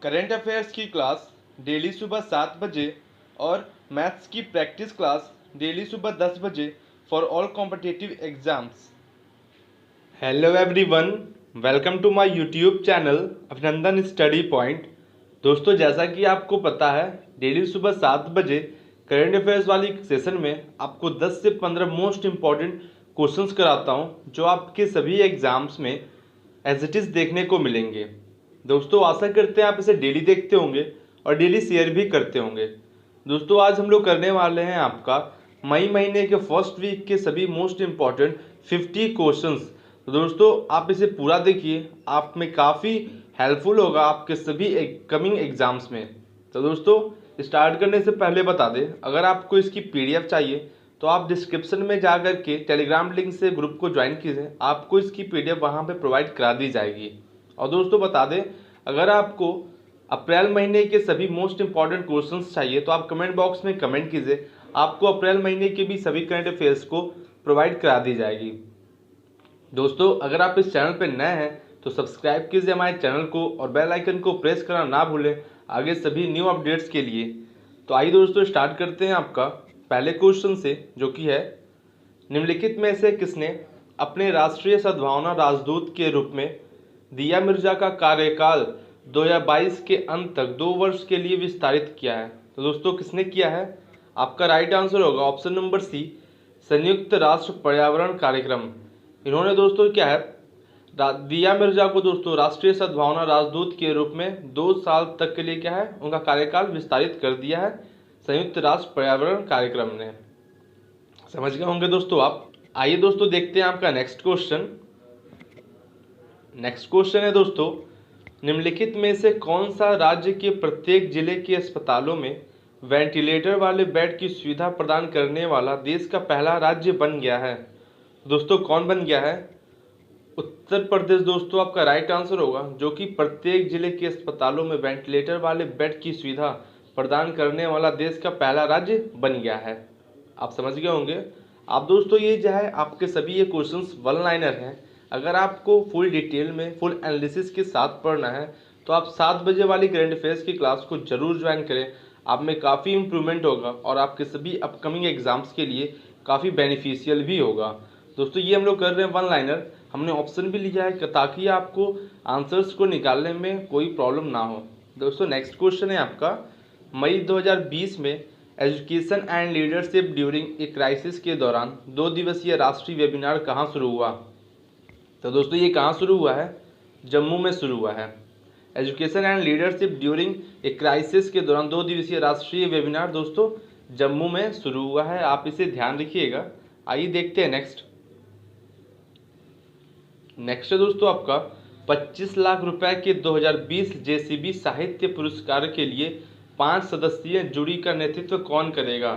Current affairs की class daily सुबह 7 बजे और मैथ्स की प्रैक्टिस क्लास डेली सुबह 10 बजे for all competitive exams. Hello everyone, welcome to my YouTube channel Abhinandan study point. दोस्तों, जैसा कि आपको पता है, डेली सुबह 7 बजे करंट अफेयर्स वाली सेशन में आपको 10 से 15 मोस्ट इम्पॉर्टेंट क्वेश्चंस कराता हूं जो आपके सभी एग्जाम्स में एज इट इज़ देखने को मिलेंगे। दोस्तों, आशा करते हैं आप इसे डेली देखते होंगे और डेली शेयर भी करते होंगे। दोस्तों, आज हम लोग करने वाले हैं आपका मई महीने के फर्स्ट वीक के सभी मोस्ट इम्पॉर्टेंट 50 क्वेश्चंस। तो दोस्तों, आप इसे पूरा देखिए, आप में काफ़ी हेल्पफुल होगा आपके सभी कमिंग एग्जाम्स में। तो दोस्तों, स्टार्ट करने से पहले बता दें, अगर आपको इसकी पीडीएफ चाहिए तो आप डिस्क्रिप्शन में जा कर के टेलीग्राम लिंक से ग्रुप को ज्वाइन कीजिए, आपको इसकी पीडीएफ वहाँ पे प्रोवाइड करा दी जाएगी। और दोस्तों बता दें, अगर आपको अप्रैल महीने के सभी मोस्ट इंपॉर्टेंट क्वेश्चंस चाहिए तो आप कमेंट बॉक्स में कमेंट कीजिए, आपको अप्रैल महीने के भी सभी करंट अफेयर्स को प्रोवाइड करा दी जाएगी। दोस्तों, अगर आप इस चैनल पर नए हैं तो सब्सक्राइब कीजिए हमारे चैनल को और बेल आइकन को प्रेस करना ना भूलें आगे सभी न्यू अपडेट्स के लिए। तो आइए दोस्तों, स्टार्ट करते हैं आपका पहले क्वेश्चन से, जो कि है निम्नलिखित में से किसने अपने राष्ट्रीय सद्भावना राजदूत के रूप में दिया मिर्जा का कार्यकाल 2022 के अंत तक 2 वर्ष के लिए विस्तारित किया है? तो दोस्तों, किसने किया है? आपका राइट आंसर होगा ऑप्शन नंबर सी, संयुक्त राष्ट्र पर्यावरण कार्यक्रम। इन्होंने दोस्तों क्या है, दिया मिर्जा को दोस्तों राष्ट्रीय सद्भावना राजदूत के रूप में 2 साल तक के लिए क्या है, उनका कार्यकाल विस्तारित कर दिया है संयुक्त राष्ट्र पर्यावरण कार्यक्रम ने। समझ गए होंगे दोस्तों आप। आइए दोस्तों, देखते हैं आपका नेक्स्ट क्वेश्चन। नेक्स्ट क्वेश्चन है दोस्तों, निम्नलिखित में से कौन सा राज्य के प्रत्येक जिले के अस्पतालों में वेंटिलेटर वाले बेड की सुविधा प्रदान करने वाला देश का पहला राज्य बन गया है? दोस्तों, कौन बन गया है? उत्तर प्रदेश दोस्तों आपका राइट आंसर होगा, जो कि प्रत्येक जिले के अस्पतालों में वेंटिलेटर वाले बेड की सुविधा प्रदान करने वाला देश का पहला राज्य बन गया है। आप समझ गए होंगे। आप दोस्तों, ये जो है आपके सभी ये क्वेश्चंस वन लाइनर हैं। अगर आपको फुल डिटेल में फुल एनालिसिस के साथ पढ़ना है तो आप 7 बजे वाली करंट अफेयर्स की क्लास को जरूर ज्वाइन करें। आप में काफ़ी इंप्रूवमेंट होगा और आपके सभी अपकमिंग एग्जाम्स के लिए काफ़ी बेनिफिशियल भी होगा। दोस्तों, ये हम लोग कर रहे हैं वन लाइनर, हमने ऑप्शन भी लिया है ताकि आपको आंसर्स को निकालने में कोई प्रॉब्लम ना हो। दोस्तों, नेक्स्ट क्वेश्चन है आपका, मई 2020 में education and leadership during a crisis के दौरान 2 दिवसीय राष्ट्रीय वेबिनार कहाँ शुरू हुआ? तो दोस्तों, ये कहाँ शुरू हुआ है? जम्मू में शुरू हुआ है। Education and leadership during a crisis के दौरान 2 दिवसीय राष्ट्रीय वेबिनार दोस्तों जम्मू में शुरू हुआ है, आप इसे ध्यान रखिएगा। आइए देखते हैं नेक्स्ट है दोस्तों आपका 25 लाख रुपए के 2020 जेसीबी साहित्य पुरस्कार के लिए 5 सदस्यीय जूरी का नेतृत्व कौन करेगा?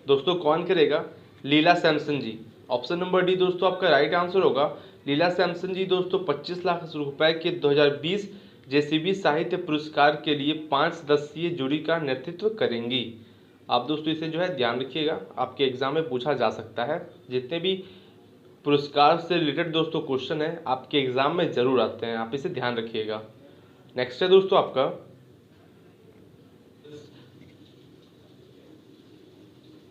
दोस्तों, कौन करेगा? लीला सैमसन जी। ऑप्शन नंबर डी दोस्तों आपका राइट आंसर होगा। लीला सैमसन जी दोस्तों 25 लाख रुपए के 2020 जेसीबी साहित्य पुरस्कार के लिए 5 सदस्यीय जूरी का नेतृत्व करेंगी। आप दोस्तों इसे जो है ध्यान रखिएगा, आपके एग्जाम में पूछा जा सकता है। जितने भी पुरस्कार से रिलेटेड दोस्तों क्वेश्चन है आपके एग्जाम में जरूर आते हैं, आप इसे ध्यान रखिएगा। नेक्स्ट है दोस्तों आपका,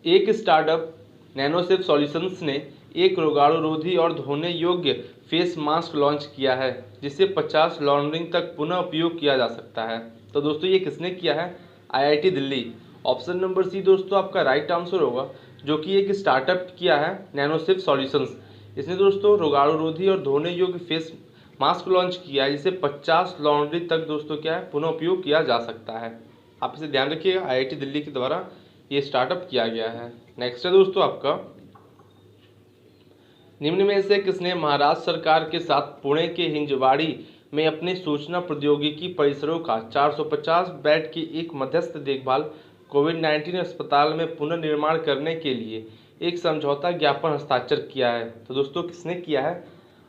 एक स्टार्टअप नैनोसेफ सॉल्यूशंस ने एक रोगाणुरोधी और धोने योग्य फेस मास्क लॉन्च किया है जिसे 50 लॉन्ड्रिंग तक पुनः उपयोग किया जा सकता है। तो दोस्तों, ये किसने किया है? IIT Delhi. Option number C दोस्तों आपका राइट आंसर होगा, जो कि एक स्टार्टअप किया है नैनोसेफ सॉल्यूशंस। इसने दोस्तों रोगाणुरोधी और धोने योग्य फेस मास्क लॉन्च किया है जिसे 50 लॉन्ड्री तक दोस्तों क्या है, पुनः उपयोग किया जा सकता है। आप इसे ध्यान रखिएगा, आईआईटी दिल्ली के द्वारा ये स्टार्टअप किया गया है। नेक्स्ट है दोस्तों आपका, निम्न में से किसने महाराष्ट्र सरकार के साथ पुणे के हिंजवाड़ी में अपने सूचना प्रौद्योगिकी परिसरों का 450 बेड की एक मध्यस्थ देखभाल कोविड-19 अस्पताल में पुनर्निर्माण करने के लिए एक समझौता ज्ञापन हस्ताक्षर किया है? तो दोस्तों, किसने किया है?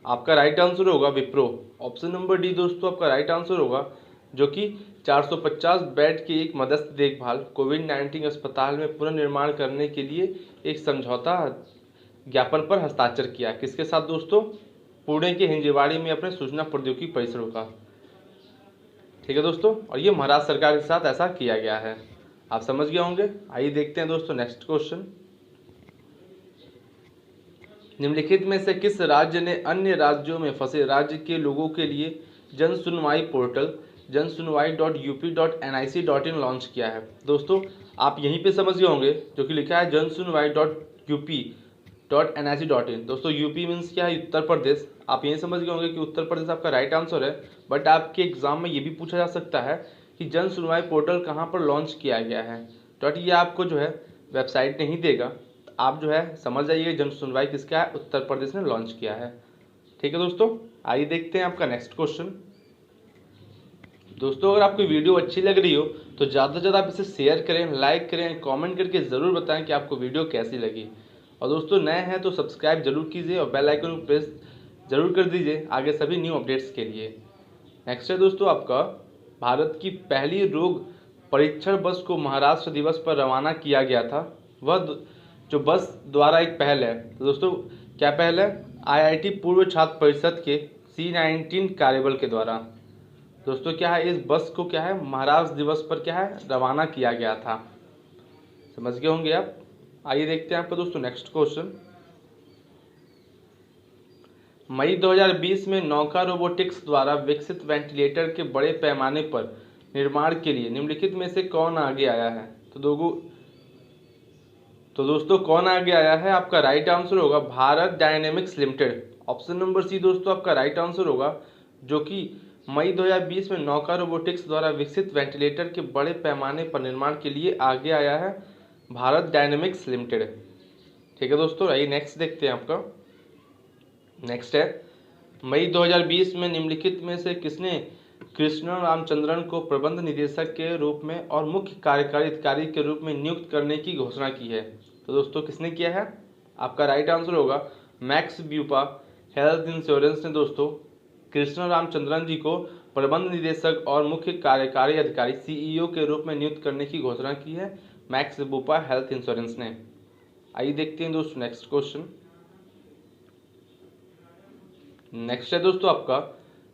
आपका राइट आंसर होगा विप्रो। ऑप्शन नंबर डी दोस्तों आपका राइट आंसर होगा, जो कि 450 बेड के एक मध्यस्थ देखभाल कोविड-19 अस्पताल में पुनर्निर्माण करने के लिए एक समझौता ज्ञापन पर हस्ताक्षर किया। किसके साथ दोस्तों? पुणे के हिंजवाड़ी में अपने सूचना प्रौद्योगिकी परिसरों का। ठीक है दोस्तों, और ये महाराष्ट्र सरकार के साथ ऐसा किया गया है। आप समझ गए होंगे। आइए देखते हैं दोस्तों नेक्स्ट क्वेश्चन। निम्नलिखित में से किस राज्य ने अन्य राज्यों में फंसे राज्य के लोगों के लिए जन सुनवाई पोर्टल जनसुनवाई.up.nic.in लॉन्च किया है? दोस्तों आप यहीं पे समझ गए होंगे जो कि लिखा है जनसुनवाई.up.nic.in। दोस्तों यूपी मीन्स क्या है? उत्तर प्रदेश। आप यही समझ गए होंगे कि उत्तर प्रदेश आपका राइट आंसर है। बट आपके एग्जाम में ये भी पूछा जा सकता है कि जन सुनवाई पोर्टल कहाँ पर लॉन्च किया गया है। डॉट ये आपको जो है वेबसाइट नहीं देगा, आप जो है समझ जाइए जन सुनवाई किसका है, उत्तर प्रदेश ने लॉन्च किया है। ठीक है दोस्तों, आइए देखते हैं आपका नेक्स्ट क्वेश्चन। दोस्तों अगर आपको वीडियो अच्छी लग रही हो तो ज़्यादा से ज़्यादा आप इसे शेयर करें, लाइक करें, कमेंट करके ज़रूर बताएं कि आपको वीडियो कैसी लगी। और दोस्तों नए हैं तो सब्सक्राइब जरूर कीजिए और बेल आइकन को प्रेस जरूर कर दीजिए आगे सभी न्यू अपडेट्स के लिए। नेक्स्ट है दोस्तों आपका, भारत की पहली रोग परीक्षण बस को महाराष्ट्र दिवस पर रवाना किया गया था। वह जो बस द्वारा एक पहल है। तो दोस्तों क्या पहल है? IIT पूर्व छात्र परिषद के C19 कार्यबल के द्वारा। दोस्तों क्या है, इस बस को क्या है महाराष्ट्र दिवस पर क्या है रवाना किया गया था। समझ गए होंगे आप। आइए देखते हैं आपका दोस्तों नेक्स्ट क्वेश्चन। मई 2020 में नौका रोबोटिक्स द्वारा विकसित वेंटिलेटर के बड़े पैमाने पर निर्माण के लिए निम्नलिखित में से कौन आगे आया है? तो दोस्तों कौन आगे आया है? आपका राइट आंसर होगा Bharat Dynamics Limited. Option number C दोस्तों आपका राइट आंसर होगा, जो कि मई 2020 में नौका रोबोटिक्स द्वारा विकसित वेंटिलेटर के बड़े पैमाने पर निर्माण के लिए आगे आया है भारत डायनेमिक्स लिमिटेड। ठीक है दोस्तों, आइए नेक्स्ट देखते हैं आपका। नेक्स्ट है, मई 2020 में निम्नलिखित में से किसने कृष्ण रामचंद्रन को प्रबंध निदेशक के रूप में और मुख्य कार्यकारी अधिकारी के रूप में नियुक्त करने की घोषणा की है? तो दोस्तों किसने किया है? आपका राइट आंसर होगा मैक्स ब्यूपा हेल्थ इंश्योरेंस ने दोस्तों कृष्ण रामचंद्रन जी को प्रबंध निदेशक और मुख्य कार्यकारी अधिकारी CEO के रूप में नियुक्त करने की घोषणा की है, मैक्स ब्यूपा हेल्थ इंश्योरेंस ने। आइए देखते हैं दोस्तों नेक्स्ट क्वेश्चन। नेक्स्ट है दोस्तों आपका,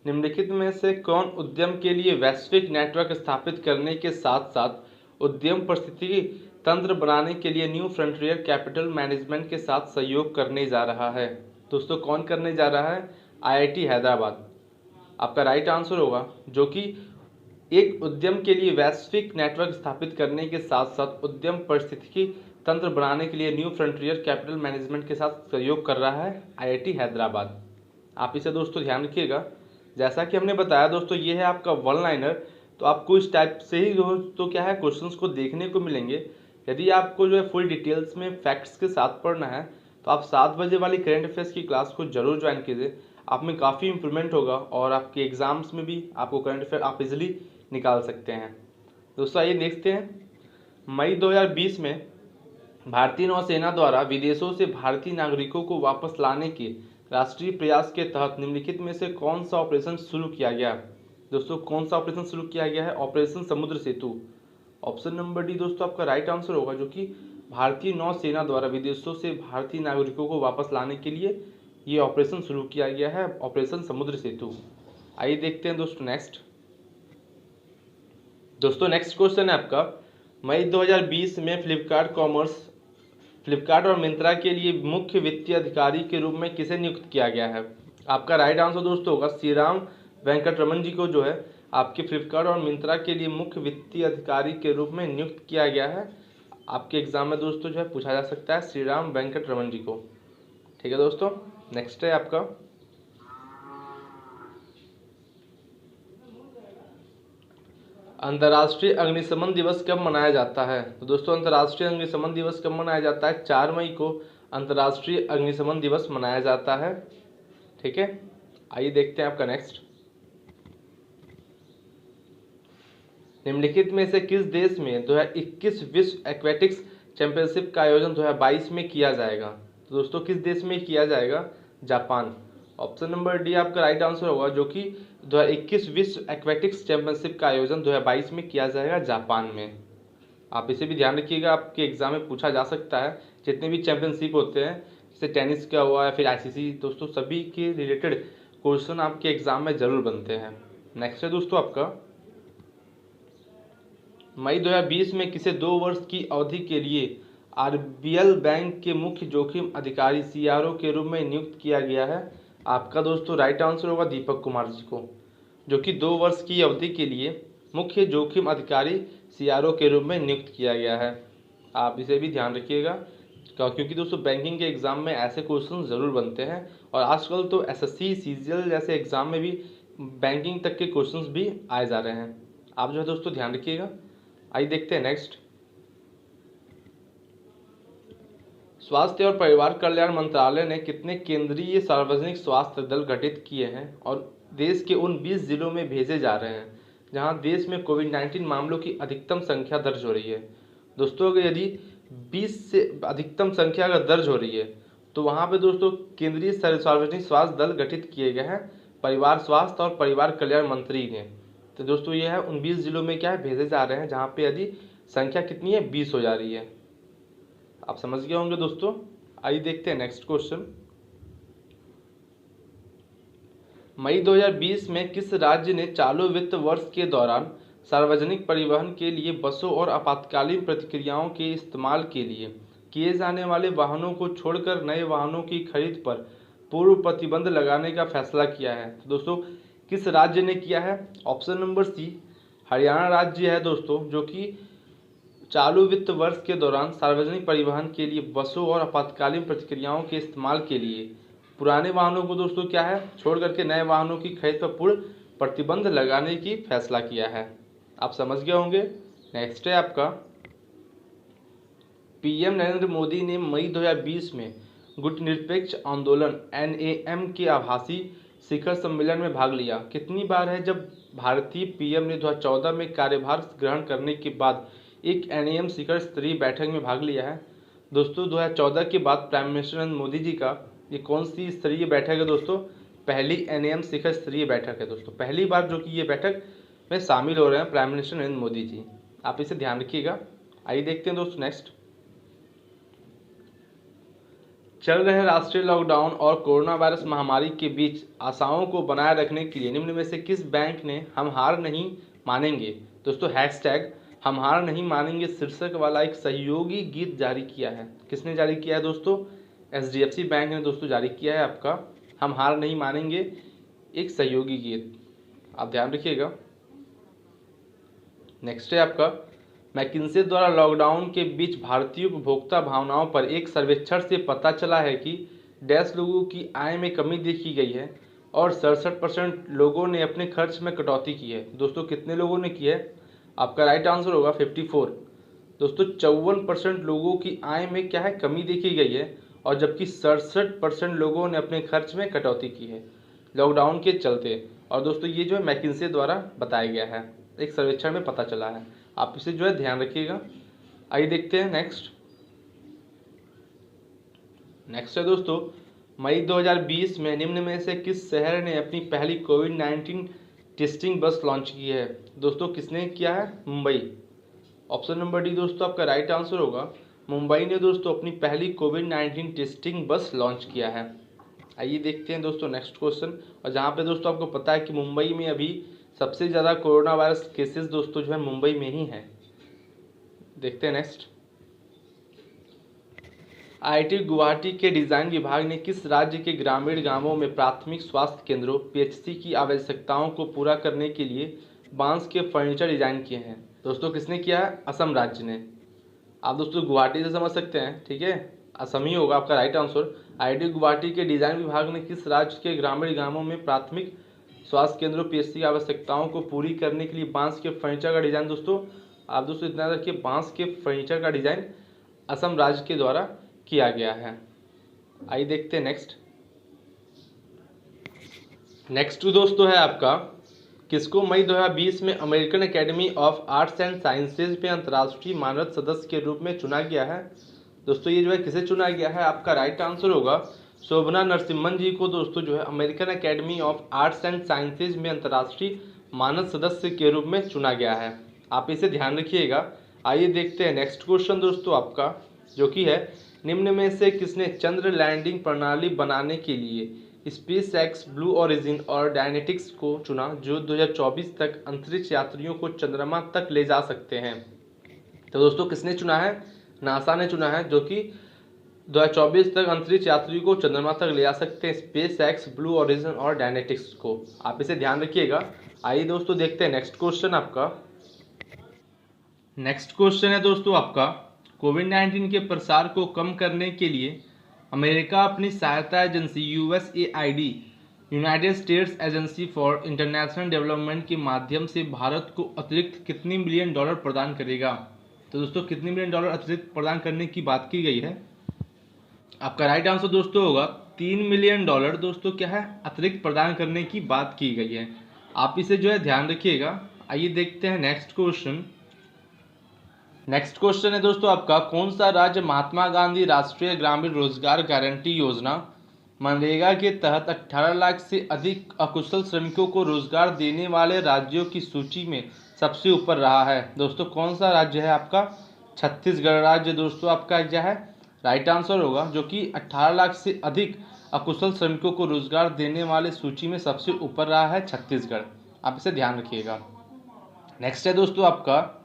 निम्नलिखित में से कौन उद्यम के लिए वैश्विक नेटवर्क स्थापित करने के साथ साथ उद्यम परिस्थिति तंत्र बनाने के लिए न्यू फ्रंटियर कैपिटल मैनेजमेंट के साथ सहयोग करने जा रहा है? दोस्तों कौन करने जा रहा है? IIT हैदराबाद। आपका राइट आंसर होगा, जो कि एक उद्यम के लिए वैश्विक नेटवर्क स्थापित करने के साथ साथ उद्यम परिस्थितिकी तंत्र बनाने के लिए न्यू फ्रंटियर कैपिटल मैनेजमेंट के साथ सहयोग कर रहा है IIT हैदराबाद। आप इसे दोस्तों ध्यान रखिएगा। जैसा कि हमने बताया दोस्तों ये है आपका वन लाइनर, तो आपको इस टाइप से ही दोस्तों क्या है क्वेश्चंस को देखने को मिलेंगे। यदि आपको जो है फुल डिटेल्स में फैक्ट्स के साथ पढ़ना है तो आप 7 बजे वाली करंट अफेयर्स की क्लास को जरूर ज्वाइन कीजिए। आप में काफ़ी इंप्रूवमेंट होगा और आपके एग्जाम्स में भी आपको करंट अफेयर आप इजीली निकाल सकते हैं। दोस्तों आइए देखते हैं, मई 2020 में भारतीय नौसेना द्वारा विदेशों से भारतीय नागरिकों को वापस लाने के राष्ट्रीय प्रयास के तहत निम्नलिखित में से कौन सा ऑपरेशन शुरू किया गया? दोस्तों कौन सा ऑपरेशन शुरू किया गया है? ऑपरेशन समुद्र सेतु। ऑप्शन नंबर डी दोस्तों आपका राइट आंसर होगा, जो कि भारतीय नौसेना द्वारा विदेशों से भारतीय नागरिकों को वापस लाने के लिए ये ऑपरेशन शुरू किया गया है, ऑपरेशन समुद्र सेतु। आइए देखते हैं दोस्तों नेक्स्ट। दोस्तों नेक्स्ट क्वेश्चन है आपका, मई 2020 में फ्लिपकार्ट और मिंत्रा के लिए मुख्य वित्तीय अधिकारी के रूप में किसे नियुक्त किया गया है? आपका राइट आंसर दोस्तों होगा श्रीराम वेंकटरमन जी को जो है आपके फ्लिपकार्ट और मिंत्रा के लिए मुख्य वित्तीय अधिकारी के रूप में नियुक्त किया गया है। आपके एग्जाम में दोस्तों जो है पूछा जा सकता है श्रीराम वेंकटरमन जी को। ठीक है दोस्तों, नेक्स्ट है आपका, अंतर्राष्ट्रीय अग्निशमन दिवस कब मनाया जाता है? तो दोस्तों अंतर्राष्ट्रीय अग्निशमन दिवस कब मनाया जाता है? 4 मई को अंतर्राष्ट्रीय अग्निशमन दिवस मनाया जाता है। ठीक है, आइए देखते हैं आपका नेक्स्ट। निम्नलिखित में से किस देश में 2021 विश्व एक्वेटिक्स चैंपियनशिप का आयोजन 2022 में किया जाएगा? तो दोस्तों किस देश में किया जाएगा? जापान। ऑप्शन नंबर डी आपका राइट आंसर होगा, जो कि 2021 विश्व एक्वेटिक्स चैंपियनशिप का आयोजन 2022 में किया जाएगा जापान में। आप इसे भी ध्यान रखिएगा, आपके एग्जाम में पूछा जा सकता है। जितने भी चैंपियनशिप होते हैं जैसे टेनिस का हुआ या फिर ICC, दोस्तों सभी के रिलेटेड क्वेश्चन आपके एग्जाम में जरूर बनते हैं। नेक्स्ट है दोस्तों आपका, मई 2020 में किसे 2 वर्ष की अवधि के लिए आरबीएल बैंक के मुख्य जोखिम अधिकारी सीआरओ के रूप में नियुक्त किया गया है? आपका दोस्तों राइट आंसर होगा दीपक कुमार जी को, जो कि 2 वर्ष की अवधि के लिए मुख्य जोखिम अधिकारी सीआरओ के रूप में नियुक्त किया गया है। आप इसे भी ध्यान रखिएगा क्योंकि दोस्तों बैंकिंग के एग्ज़ाम में ऐसे क्वेश्चन ज़रूर बनते हैं और आजकल तो एसएससी सीजीएल जैसे एग्ज़ाम में भी बैंकिंग तक के क्वेश्चंस भी आए जा रहे हैं। आप जो है दोस्तों ध्यान रखिएगा। आइए देखते हैं नेक्स्ट। स्वास्थ्य और परिवार कल्याण मंत्रालय ने कितने केंद्रीय सार्वजनिक स्वास्थ्य दल गठित किए हैं और देश के उन 20 जिलों में भेजे जा रहे हैं जहां देश में कोविड-19 मामलों की अधिकतम संख्या दर्ज हो रही है? दोस्तों अगर यदि 20 से अधिकतम संख्या अगर दर्ज हो रही है तो वहां पे दोस्तों केंद्रीय सार्वजनिक स्वास्थ्य दल गठित किए गए हैं परिवार स्वास्थ्य और परिवार कल्याण मंत्री ने। तो दोस्तों ये है 19 जिलों में क्या है भेजे जा रहे हैं जहाँ पे यदि संख्या कितनी है 20 हो जा रही है। आप समझ गए होंगे दोस्तों। आइए देखते हैं नेक्स्ट क्वेश्चन। मई 2020 में किस राज्य ने चालू वित्त वर्ष के दौरान सार्वजनिक परिवहन के लिए बसों और आपातकालीन प्रतिक्रियाओं के इस्तेमाल के लिए किए जाने वाले वाहनों को छोड़कर नए वाहनों की खरीद पर पूर्व प्रतिबंध लगाने का फैसला किया है? तो दोस्तों किस राज्य ने किया है? ऑप्शन नंबर सी हरियाणा राज्य है दोस्तों, जो कि चालू वित्त वर्ष के दौरान सार्वजनिक परिवहन के लिए बसों और आपातकालीन प्रतिक्रियाओं के इस्तेमाल के लिए पुराने वाहनों को दोस्तों क्या है छोड़ करके नए वाहनों की खरीद पर पूर्ण प्रतिबंध लगाने की फैसला किया है। आप समझ गए होंगे। नेक्स्ट है आपका पीएम नरेंद्र मोदी ने मई 2020 में गुटनिरपेक्ष आंदोलन एनएएम के आभासी शिखर सम्मेलन में भाग लिया? कितनी बार है जब भारतीय पीएम ने 2014 में कार्यभार ग्रहण करने के बाद एक एनएएम शिखर स्तरीय बैठक में भाग लिया है? दोस्तों 2014 के बाद प्राइम मिनिस्टर नरेंद्र मोदी जी का ये कौन सी स्तरीय बैठक है दोस्तों? पहली एनएएम शिखर स्तरीय बैठक है दोस्तों, पहली बार जो कि ये बैठक में शामिल हो रहे हैं प्राइम मिनिस्टर नरेंद्र मोदी जी। आप इसे ध्यान रखिएगा। आइए देखते हैं दोस्तों नेक्स्ट। चल रहे राष्ट्रीय लॉकडाउन और कोरोना वायरस महामारी के बीच आशाओं को बनाए रखने के लिए निम्न में से किस बैंक ने हम हार नहीं मानेंगे दोस्तों हैशटैग हम हार नहीं मानेंगे शीर्षक वाला एक सहयोगी गीत जारी किया है? किसने जारी किया है दोस्तों? एचडीएफसी बैंक ने दोस्तों जारी किया है आपका हम हार नहीं मानेंगे एक सहयोगी गीत। आप ध्यान रखिएगा। नेक्स्ट है आपका मैकिन्से द्वारा लॉकडाउन के बीच भारतीय उपभोक्ता भावनाओं पर एक सर्वेक्षण से पता चला है कि डैश लोगों की आय में कमी देखी गई है और 67% लोगों ने अपने खर्च में कटौती की है। दोस्तों कितने लोगों ने की है? आपका राइट आंसर होगा 54। दोस्तों 54% लोगों की आय में क्या है कमी देखी गई है और जबकि 67% लोगों ने अपने खर्च में कटौती की है लॉकडाउन के चलते। और दोस्तों ये जो है मैकिन्से द्वारा बताया गया है, एक सर्वेक्षण में पता चला है। आप इसे जो है ध्यान रखिएगा। आइए देखते हैं नेक्स्ट है दोस्तों मई 2020 में निम्न में से किस शहर ने अपनी पहली कोविड-19 टेस्टिंग बस लॉन्च की है? दोस्तों किसने किया है? मुंबई। ऑप्शन नंबर डी दोस्तों आपका राइट आंसर होगा मुंबई ने दोस्तों अपनी पहली कोविड-19 टेस्टिंग बस लॉन्च किया है। आइए देखते हैं दोस्तों नेक्स्ट क्वेश्चन। और जहाँ पे दोस्तों आपको पता है कि मुंबई में अभी सबसे ज़्यादा कोरोना वायरस केसेस दोस्तों जो है मुंबई में ही हैं। देखते हैं नेक्स्ट। आईआईटी गुवाहाटी के डिज़ाइन विभाग ने किस राज्य के ग्रामीण गांवों में प्राथमिक स्वास्थ्य केंद्रों पीएचसी की आवश्यकताओं को पूरा करने के लिए बांस के फर्नीचर डिजाइन किए हैं? दोस्तों किसने किया है? असम राज्य ने। आप दोस्तों गुवाहाटी से समझ सकते हैं, ठीक है, असम ही होगा आपका राइट आंसर। आईआईटी गुवाहाटी के डिज़ाइन विभाग ने किस राज्य के ग्रामीण गांवों में प्राथमिक स्वास्थ्य केंद्रों पीएचसी की आवश्यकताओं को पूरी करने के लिए बांस के फर्नीचर का डिज़ाइन दोस्तों आप दोस्तों इतना रखिए बांस के फर्नीचर का डिज़ाइन असम राज्य के द्वारा किया गया है। आइए देखते हैं नेक्स्ट दोस्तों है आपका किसको मई 2020 में American academy of arts and sciences में अंतर्राष्ट्रीय मानद सदस्य के रूप में चुना गया है? दोस्तों ये जो है किसे चुना गया है? आपका राइट आंसर होगा शोभना नरसिम्हन जी को दोस्तों जो है American academy of arts and sciences में अंतर्राष्ट्रीय मानद सदस्य के रूप में चुना गया है। आप इसे ध्यान रखिएगा। आइए देखते हैं नेक्स्ट क्वेश्चन दोस्तों आपका, जो कि है निम्न में से किसने चंद्र लैंडिंग प्रणाली बनाने के लिए स्पेस एक्स, ब्लू ओरिजिन और डायनेटिक्स को चुना, जो 2024 तक अंतरिक्ष यात्रियों को चंद्रमा तक ले जा सकते हैं। तो दोस्तों किसने चुना है? नासा ने चुना है, जो कि 2024 तक अंतरिक्ष यात्रियों को चंद्रमा तक ले जा सकते हैं स्पेस एक्स, ब्लू ओरिजिन और डायनेटिक्स को। आप इसे ध्यान रखिएगा। आइए दोस्तों देखते हैं नेक्स्ट क्वेश्चन आपका। नेक्स्ट क्वेश्चन है दोस्तों आपका, कोविड-19 के प्रसार को कम करने के लिए अमेरिका अपनी सहायता agency USAID, United states agency for international development के माध्यम से भारत को अतिरिक्त कितने मिलियन डॉलर प्रदान करेगा? तो दोस्तों कितने मिलियन डॉलर अतिरिक्त प्रदान करने की बात की गई है? आपका राइट आंसर दोस्तों होगा 3 मिलियन डॉलर दोस्तों क्या है, अतिरिक्त प्रदान करने की बात की गई है। आप इसे जो है ध्यान रखिएगा। आइए देखते हैं नेक्स्ट क्वेश्चन। नेक्स्ट क्वेश्चन है दोस्तों आपका, कौन सा राज्य महात्मा गांधी राष्ट्रीय ग्रामीण रोजगार गारंटी योजना मनरेगा के तहत 18 लाख से अधिक अकुशल श्रमिकों को रोजगार देने वाले राज्यों की सूची में सबसे ऊपर रहा है? दोस्तों कौन सा राज्य है आपका? छत्तीसगढ़ राज्य दोस्तों आपका क्या है, राइट आंसर होगा, जो कि 18 लाख से अधिक अकुशल श्रमिकों को रोजगार देने वाले सूची में सबसे ऊपर रहा है छत्तीसगढ़। आप इसे ध्यान रखिएगा। नेक्स्ट है दोस्तों आपका,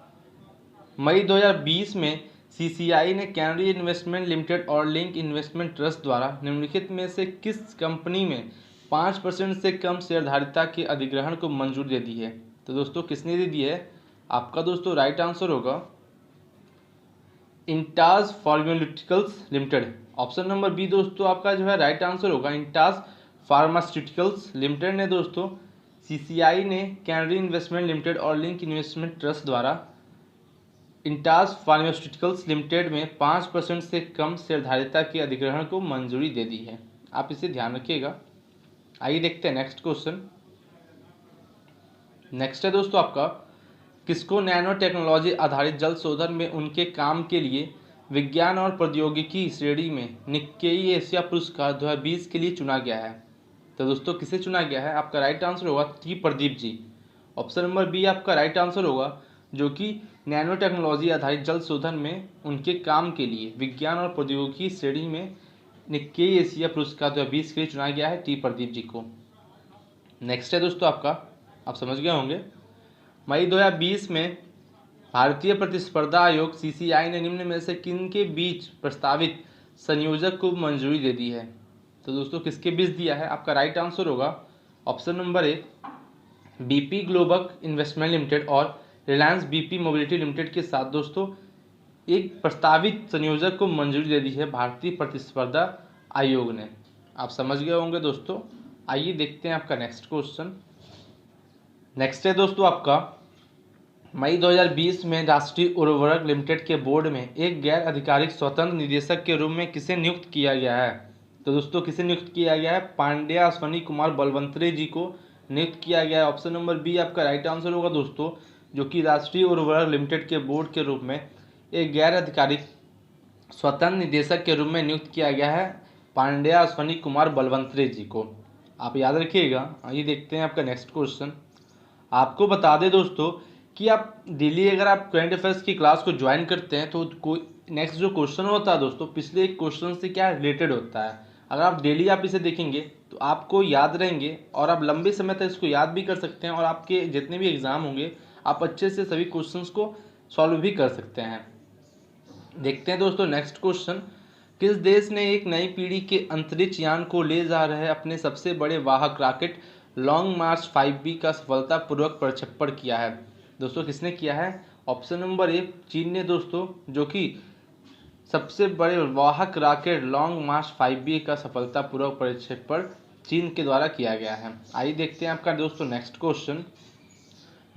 मई 2020 में सीसीआई ने कैनरी इन्वेस्टमेंट लिमिटेड और लिंक इन्वेस्टमेंट ट्रस्ट द्वारा निम्नलिखित में से किस कंपनी में 5% से कम शेयरधारिता के अधिग्रहण को मंजूरी दे दी है? तो दोस्तों किसने दे दी है? आपका दोस्तों राइट आंसर होगा Intas pharmaceuticals limited. Option number B दोस्तों आपका जो है राइट आंसर होगा, इंटाज फार्मास्यूटिकल्स लिमिटेड ने दोस्तों सीसीआई ने कैनरी इन्वेस्टमेंट लिमिटेड और लिंक इन्वेस्टमेंट ट्रस्ट द्वारा इंटाज फार्मास्यूटिकल्स लिमिटेड में 5% से कम शेयरधारिता के अधिग्रहण को मंजूरी दे दी है। आप इसे ध्यान रखिएगा। आइए देखते हैं नेक्स्ट क्वेश्चन। नेक्स्ट है दोस्तों आपका, किसको नैनो टेक्नोलॉजी आधारित जल शोधन में उनके काम के लिए विज्ञान और प्रौद्योगिकी श्रेणी में निक्केई एशिया पुरस्कार 2020 के लिए चुना गया है? तो दोस्तों किसे चुना गया है? आपका राइट आंसर होगा T Pradeep ji. Option number B आपका राइट आंसर होगा, जो कि नैनो टेक्नोलॉजी आधारित जल शोधन में उनके काम के लिए विज्ञान और प्रौद्योगिकी श्रेणी में निक्केई एशिया पुरस्कार 2020 के लिए चुना गया है टी प्रदीप जी को। नेक्स्ट है दोस्तों आपका, आप समझ गए होंगे, मई 2020 में भारतीय प्रतिस्पर्धा आयोग सीसीआई ने निम्न में से किन के बीच प्रस्तावित संयोजक को मंजूरी दे दी है? तो दोस्तों किसके बीच दिया है? आपका राइट आंसर होगा option number A BP global investment limited और रिलायंस बीपी मोबिलिटी लिमिटेड के साथ दोस्तों एक प्रस्तावित संयोजक को मंजूरी दे दी है भारतीय प्रतिस्पर्धा आयोग ने। आप समझ गए होंगे दोस्तों। आइए देखते हैं आपका नेक्स्ट क्वेश्चन। नेक्स्ट है दोस्तों आपका, मई 2020 में राष्ट्रीय उर्वरक लिमिटेड के बोर्ड में एक गैर आधिकारिक स्वतंत्र निदेशक के रूप में किसे नियुक्त किया गया है? तो दोस्तों किसे नियुक्त किया गया है? पांड्या अश्वनी कुमार बलवंतरे जी को नियुक्त किया गया है। ऑप्शन नंबर बी आपका राइट आंसर होगा दोस्तों, जो कि राष्ट्रीय उर्वरक लिमिटेड के बोर्ड के रूप में एक गैर आधिकारिक स्वतंत्र निदेशक के रूप में नियुक्त किया गया है पांड्या अश्वनी कुमार बलवंतरे जी को। आप याद रखिएगा। आइए देखते हैं आपका नेक्स्ट क्वेश्चन। आपको बता दें दोस्तों कि आप डेली अगर आप करंट अफेयर्स की क्लास को ज्वाइन करते हैं तो कोई नेक्स्ट जो क्वेश्चन होता है दोस्तों पिछले एक क्वेश्चन से क्या रिलेटेड होता है। अगर आप डेली आप इसे देखेंगे तो आपको याद रहेंगे और आप लंबे समय तक इसको याद भी कर सकते हैं और आपके जितने भी एग्जाम होंगे आप अच्छे से सभी क्वेश्चंस को सॉल्व भी कर सकते हैं। देखते हैं दोस्तों नेक्स्ट क्वेश्चन, किस देश ने एक नई पीढ़ी के अंतरिक्ष यान को ले जा रहे अपने सबसे बड़े वाहक रॉकेट लॉन्ग मार्च 5B का सफलतापूर्वक प्रक्षेपण किया है? दोस्तों किसने किया है? ऑप्शन नंबर ए चीन ने दोस्तों, जो कि सबसे बड़े वाहक रॉकेट लॉन्ग मार्च 5B का सफलतापूर्वक प्रक्षेपण चीन के द्वारा किया गया है। आइए देखते हैं आपका दोस्तों नेक्स्ट क्वेश्चन।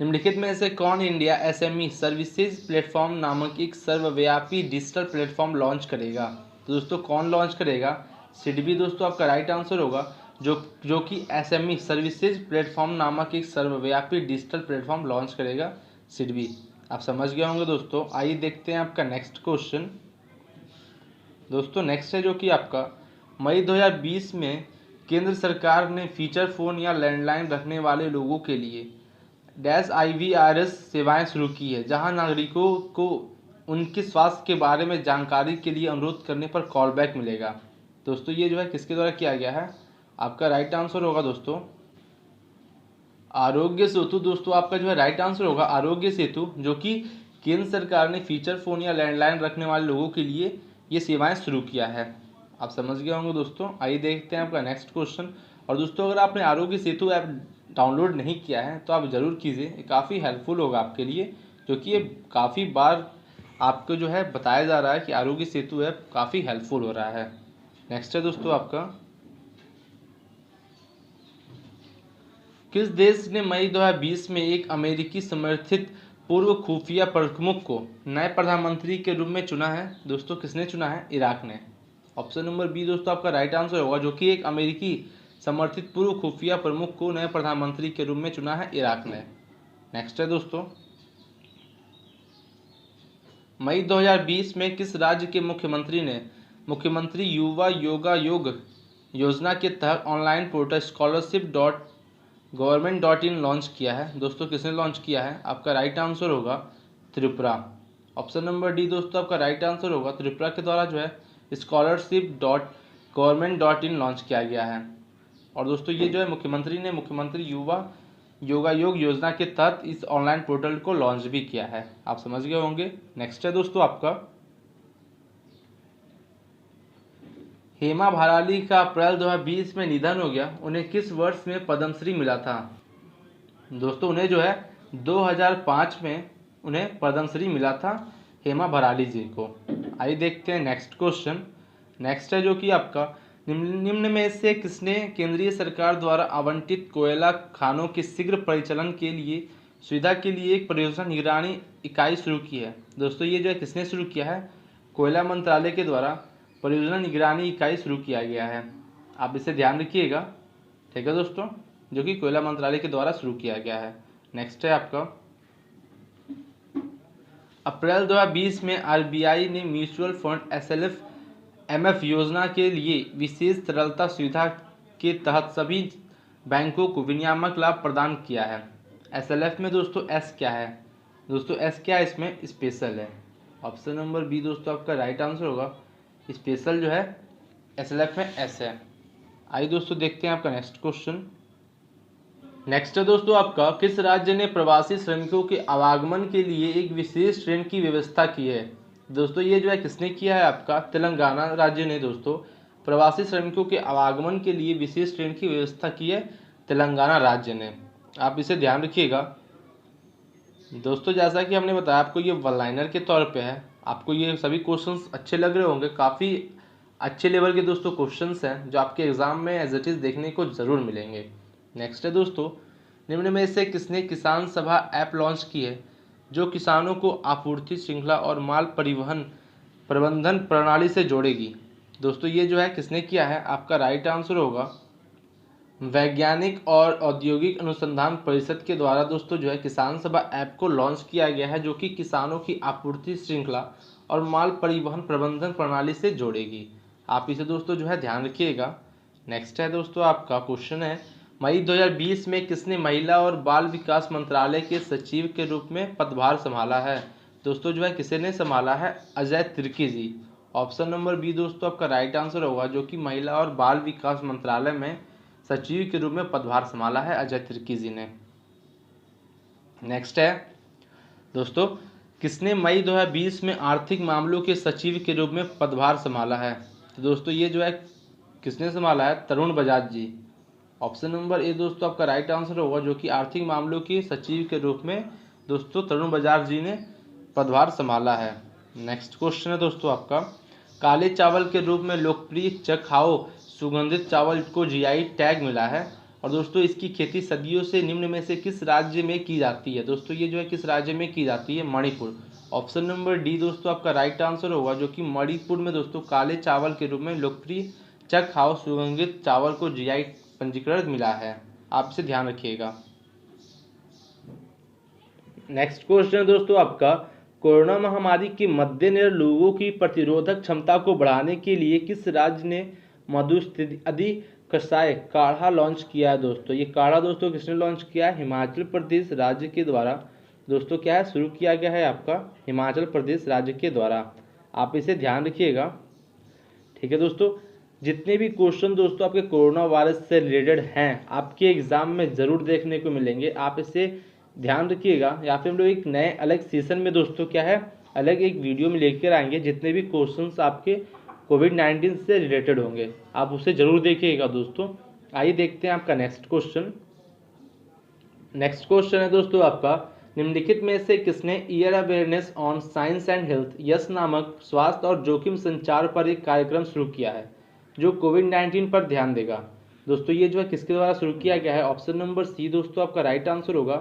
निम्नलिखित में से कौन इंडिया एसएमई सर्विसेज प्लेटफॉर्म नामक एक सर्वव्यापी डिजिटल प्लेटफॉर्म लॉन्च करेगा? तो दोस्तों कौन लॉन्च करेगा? सिडबी दोस्तों आपका राइट आंसर होगा, जो कि एसएमई सर्विसेज प्लेटफॉर्म नामक एक सर्वव्यापी डिजिटल प्लेटफॉर्म लॉन्च करेगा सिडबी। आप समझ गए होंगे दोस्तों। आइए देखते हैं आपका नेक्स्ट क्वेश्चन। दोस्तों नेक्स्ट है जो कि आपका मई 2020 में केंद्र सरकार ने फीचर फोन या लैंडलाइन रखने वाले लोगों के लिए -IVRS सेवाएं शुरू की है, जहां नागरिकों को उनके स्वास्थ्य के बारे में जानकारी के लिए अनुरोध करने पर कॉलबैक मिलेगा। दोस्तों ये जो है किसके द्वारा किया गया है? आपका राइट आंसर होगा दोस्तों आरोग्य सेतु। दोस्तों आपका जो है राइट आंसर होगा आरोग्य सेतु, जो कि केंद्र सरकार ने फीचर फोन या लैंडलाइन रखने वाले लोगों के लिए ये सेवाएं शुरू किया है। आप समझ गए होंगे दोस्तों। आइए देखते हैं आपका नेक्स्ट क्वेश्चन। और दोस्तों अगर आपने आरोग्य सेतु ऐप डाउनलोड नहीं किया है तो आप ज़रूर कीजिए, ये काफ़ी हेल्पफुल होगा आपके लिए, क्योंकि ये काफ़ी बार आपको जो है बताया जा रहा है कि आरोग्य सेतु ऐप काफ़ी हेल्पफुल हो रहा है। नेक्स्ट है दोस्तों आपका, किस देश ने मई 2020 में एक अमेरिकी समर्थित पूर्व खुफिया प्रमुख को नए प्रधानमंत्री के रूप में चुना है? दोस्तों किसने चुना है? इराक ने। ऑप्शन नंबर बी दोस्तों आपका राइट आंसर होगा, जो कि एक अमेरिकी समर्थित पूर्व खुफिया प्रमुख को नए प्रधानमंत्री के रूप में चुना है इराक ने। नेक्स्ट है दोस्तों, मई 2020 में किस राज्य के मुख्यमंत्री ने मुख्यमंत्री युवा योगा योग योजना के तहत ऑनलाइन पोर्टल scholarship.government.in लॉन्च किया है? दोस्तों किसने लॉन्च किया है? आपका राइट आंसर होगा त्रिपुरा। ऑप्शन नंबर डी दोस्तों आपका राइट आंसर होगा, त्रिपुरा के द्वारा जो है scholarship.government.in लॉन्च किया गया है। और दोस्तों ये जो है मुख्यमंत्री ने मुख्यमंत्री युवा योगा योग योजना के तहत इस ऑनलाइन पोर्टल को लॉन्च भी किया है। आप समझ गए होंगे। नेक्स्ट है दोस्तों आपका, हेमा भाराली का अप्रैल 2020 में निधन हो गया, उन्हें किस वर्ष में पद्मश्री मिला था? दोस्तों उन्हें जो है 2005 में उन्हें पद्मश्री मिला था हेमा भाराली जी को। आइए देखते हैं नेक्स्ट क्वेश्चन। नेक्स्ट है जो कि आपका, निम्न में से किसने केंद्रीय सरकार द्वारा आवंटित कोयला खानों के शीघ्र परिचालन के लिए सुविधा के लिए एक परियोजना निगरानी इकाई शुरू की है? दोस्तों ये जो है किसने शुरू किया है? कोयला मंत्रालय के द्वारा परियोजना निगरानी इकाई शुरू किया गया है। आप इसे ध्यान रखिएगा, ठीक है दोस्तों, जो कि कोयला मंत्रालय के द्वारा शुरू किया गया है। नेक्स्ट है आपका, अप्रैल 2020 में आरबीआई ने म्यूचुअल फंड एसएलएफ योजना के लिए विशेष तरलता सुविधा के तहत सभी बैंकों को विनियामक लाभ प्रदान किया है। एसएलएफ में दोस्तों एस क्या है? दोस्तों एस क्या है? इसमें स्पेशल है। ऑप्शन नंबर बी दोस्तों आपका राइट आंसर होगा, स्पेशल जो है एसएलएफ में एस है। आइए दोस्तों देखते हैं आपका नेक्स्ट क्वेश्चन। नेक्स्ट है दोस्तों आपका, किस राज्य ने प्रवासी श्रमिकों के आवागमन के लिए एक विशेष ट्रेन की व्यवस्था की है? दोस्तों ये जो है किसने किया है? आपका तेलंगाना राज्य ने दोस्तों प्रवासी श्रमिकों के आवागमन के लिए विशेष ट्रेन की व्यवस्था की है, तेलंगाना राज्य ने। आप इसे ध्यान रखिएगा दोस्तों। जैसा कि हमने बताया आपको ये वन लाइनर के तौर पे है, आपको ये सभी क्वेश्चंस अच्छे लग रहे होंगे, काफ़ी अच्छे लेवल के दोस्तों क्वेश्चंस हैं जो आपके एग्जाम में एज इट इज़ देखने को ज़रूर मिलेंगे। नेक्स्ट है दोस्तों, निम्न में से किसने किसान सभा ऐप लॉन्च की है, जो किसानों को आपूर्ति श्रृंखला और माल परिवहन प्रबंधन प्रणाली से जोड़ेगी? दोस्तों ये जो है किसने किया है? आपका राइट आंसर होगा वैज्ञानिक और औद्योगिक अनुसंधान परिषद के द्वारा दोस्तों जो है किसान सभा ऐप को लॉन्च किया गया है, जो कि किसानों की आपूर्ति श्रृंखला और माल परिवहन प्रबंधन प्रणाली से जोड़ेगी। आप इसे दोस्तों जो है ध्यान रखिएगा। नेक्स्ट है दोस्तों आपका क्वेश्चन है, मई 2020 में किसने महिला और बाल विकास मंत्रालय के सचिव के रूप में पदभार संभाला है? दोस्तों जो है किसने संभाला है? अजय तिर्की जी। ऑप्शन नंबर बी दोस्तों आपका राइट आंसर होगा, जो कि महिला और बाल विकास मंत्रालय में सचिव के रूप में पदभार संभाला है अजय तिर्की जी ने। नेक्स्ट है दोस्तों, किसने मई 2020 में आर्थिक मामलों के सचिव के रूप में पदभार संभाला है? तो दोस्तों ये जो है किसने संभाला है? तरुण बजाज जी। ऑप्शन नंबर ए दोस्तों आपका राइट आंसर होगा, जो कि आर्थिक मामलों के सचिव के रूप में दोस्तों तरुण बजाज जी ने पदभार संभाला है। नेक्स्ट क्वेश्चन है दोस्तों आपका, काले चावल के रूप में लोकप्रिय चखाओ सुगंधित चावल को जीआई टैग मिला है, और दोस्तों इसकी खेती सदियों से निम्न में से किस राज्य में की जाती है? दोस्तों ये जो है किस राज्य में की जाती है? मणिपुर। ऑप्शन नंबर डी दोस्तों आपका राइट आंसर होगा, जो कि मणिपुर में दोस्तों काले चावल के रूप में लोकप्रिय चखाओ सुगंधित चावल को जीआई पंजीकरण मिला है। आप इसे ध्यान रखिएगा। नेक्स्ट क्वेश्चन है दोस्तों आपका, कोरोना महामारी के मद्देनजर लोगों की प्रतिरोधक क्षमता को बढ़ाने के लिए किस राज्य ने मधुस्थिति कषाय काढ़ा लॉन्च किया है? दोस्तों ये काढ़ा दोस्तों किसने लॉन्च किया है? हिमाचल प्रदेश राज्य के द्वारा दोस्तों क्या है शुरू किया गया है आपका हिमाचल प्रदेश राज्य के द्वारा। आप इसे ध्यान रखिएगा, ठीक है दोस्तों। जितने भी क्वेश्चन दोस्तों आपके कोरोना वायरस से रिलेटेड हैं आपके एग्जाम में ज़रूर देखने को मिलेंगे। आप इसे ध्यान रखिएगा, या फिर हम लोग एक नए अलग सेशन में दोस्तों क्या है अलग एक वीडियो में लेकर आएंगे जितने भी क्वेश्चंस आपके कोविड-19 से रिलेटेड होंगे, आप उसे ज़रूर देखिएगा दोस्तों। आइए देखते हैं आपका नेक्स्ट क्वेश्चन। नेक्स्ट क्वेश्चन है दोस्तों आपका, निम्नलिखित में से किसने year awareness on science and health yes नामक स्वास्थ्य और जोखिम संचार पर एक कार्यक्रम शुरू किया है जो कोविड-19 पर ध्यान देगा। दोस्तों ये जो है किसके द्वारा शुरू किया गया है? ऑप्शन नंबर सी दोस्तों आपका राइट आंसर होगा,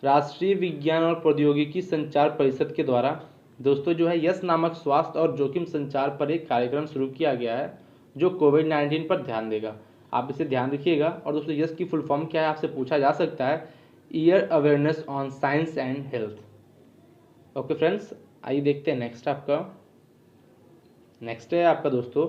राष्ट्रीय विज्ञान और प्रौद्योगिकी संचार परिषद के द्वारा दोस्तों जो है यस नामक स्वास्थ्य और जोखिम संचार पर एक कार्यक्रम शुरू किया गया है जो कोविड-19 पर ध्यान देगा। आप इसे ध्यान रखिएगा। और दोस्तों यस की फुल फॉर्म क्या है आपसे पूछा जा सकता है, year awareness on science and health. Okay friends, आइए देखते हैं नेक्स्ट आपका। नेक्स्ट है आपका दोस्तों,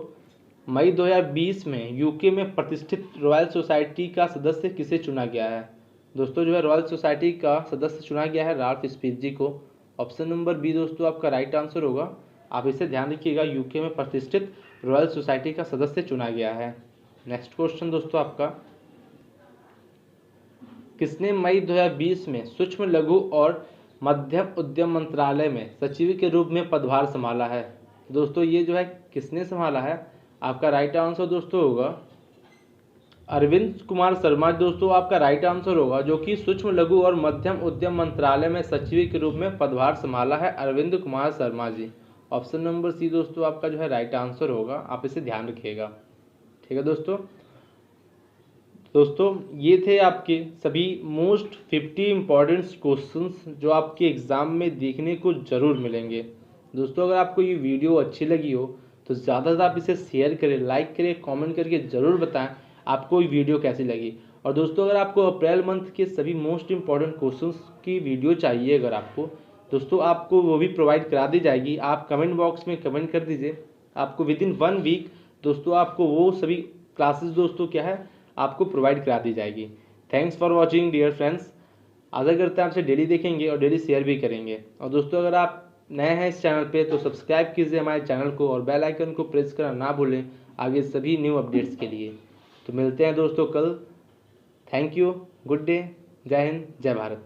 मई 2020 में यूके में प्रतिष्ठित रॉयल सोसाइटी का सदस्य किसे चुना गया है? दोस्तों जो है रॉयल सोसाइटी का सदस्य चुना गया है राल्फ स्पीची को। ऑप्शन नंबर बी दोस्तों आपका राइट आंसर होगा। आप इसे ध्यान रखिएगा, यूके में प्रतिष्ठित रॉयल सोसाइटी का सदस्य चुना गया है। नेक्स्ट क्वेश्चन दोस्तों आपका, किसने मई 2020 में सूक्ष्म लघु और मध्यम उद्यम मंत्रालय में सचिव के रूप में पदभार संभाला है? दोस्तों ये जो है किसने संभाला है? आपका राइट आंसर दोस्तों होगा अरविंद कुमार शर्मा। दोस्तों आपका राइट आंसर होगा, जो कि सूक्ष्म लघु और मध्यम उद्यम मंत्रालय में सचिव के रूप में पदभार संभाला है Arvind Kumar Sharma ji. Option number C दोस्तों आपका जो है राइट आंसर होगा। आप इसे ध्यान रखिएगा, ठीक है दोस्तों। ये थे आपके सभी मोस्ट 50 इम्पॉर्टेंट क्वेश्चंस जो आपके एग्ज़ाम में देखने को ज़रूर मिलेंगे। दोस्तों अगर आपको ये वीडियो अच्छी लगी हो तो ज़्यादा से आप इसे शेयर करें, लाइक करें, कमेंट करके ज़रूर बताएं आपको ये वीडियो कैसी लगी। और दोस्तों अगर आपको अप्रैल मंथ के सभी मोस्ट इम्पॉर्टेंट क्वेश्चंस की वीडियो चाहिए अगर आपको, दोस्तों आपको वो भी प्रोवाइड करा दी जाएगी। आप कमेंट बॉक्स में कमेंट कर दीजिए, आपको विदिन 1 वीक दोस्तों आपको वो सभी क्लासेस दोस्तों क्या है आपको प्रोवाइड करा दी जाएगी। Thanks for watching dear friends. आशा करते हैं आपसे डेली देखेंगे और डेली शेयर भी करेंगे। और दोस्तों अगर आप नए हैं इस चैनल पे तो सब्सक्राइब कीजिए हमारे चैनल को और बेल आइकन को प्रेस करना ना भूलें आगे सभी न्यू अपडेट्स के लिए। तो मिलते हैं दोस्तों कल। थैंक यू, गुड डे, जय हिंद, जय भारत।